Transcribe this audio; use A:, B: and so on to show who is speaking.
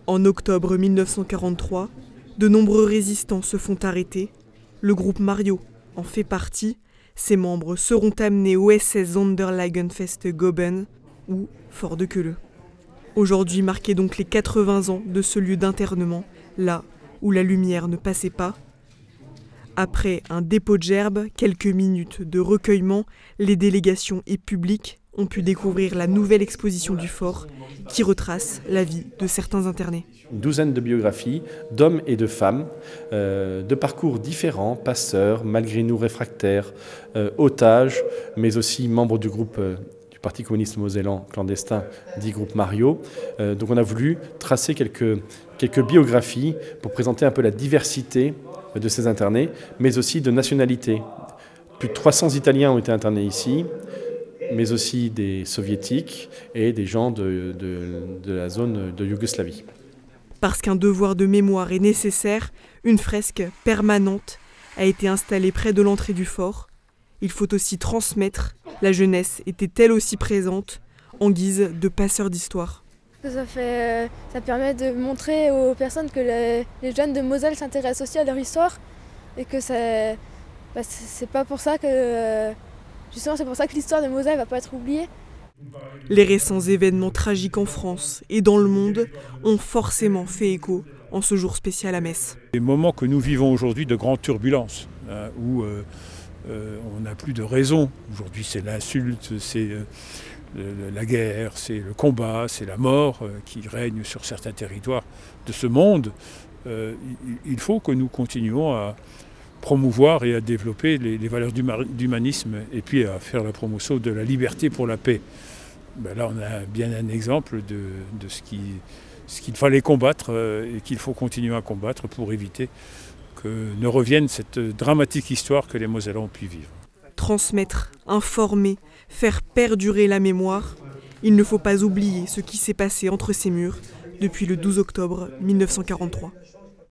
A: En octobre 1943, de nombreux résistants se font arrêter. Le groupe Mario en fait partie. Ses membres seront amenés au SS Sonderlagenfestgoben ou Fort de Queuleux. Aujourd'hui marquait donc les 80 ans de ce lieu d'internement, là où la lumière ne passait pas. Après un dépôt de gerbes, quelques minutes de recueillement, les délégations et publics ont pu découvrir la nouvelle exposition du fort qui retrace la vie de certains internés.
B: Une douzaine de biographies d'hommes et de femmes, de parcours différents, passeurs, malgré nous réfractaires, otages, mais aussi membres du groupe du Parti communiste mosellan clandestin, dit groupe Mario. Donc on a voulu tracer quelques biographies pour présenter un peu la diversité de ces internés, mais aussi de nationalité. Plus de 300 Italiens ont été internés ici, mais aussi des soviétiques et des gens de la zone de Yougoslavie.
A: Parce qu'un devoir de mémoire est nécessaire, une fresque permanente a été installée près de l'entrée du fort. Il faut aussi transmettre. La jeunesse était elle aussi présente en guise de passeur d'histoire.
C: Ça permet de montrer aux personnes que les jeunes de Moselle s'intéressent aussi à leur histoire et que c'est pas pour ça que justement c'est pour ça que l'histoire de Moselle va pas être oubliée.
A: Les récents événements tragiques en France et dans le monde ont forcément fait écho en ce jour spécial à Metz.
D: Les moments que nous vivons aujourd'hui de grande turbulence, où on n'a plus de raison. Aujourd'hui c'est l'insulte, c'est la guerre, c'est le combat, c'est la mort qui règne sur certains territoires de ce monde. Il faut que nous continuions à promouvoir et à développer les valeurs d'humanisme et puis à faire la promotion de la liberté pour la paix. Ben là, on a bien un exemple de ce qu'il fallait combattre et qu'il faut continuer à combattre pour éviter que ne revienne cette dramatique histoire que les Mosellans ont pu vivre.
A: Transmettre, informer, faire perdurer la mémoire. Il ne faut pas oublier ce qui s'est passé entre ces murs depuis le 12 octobre 1943.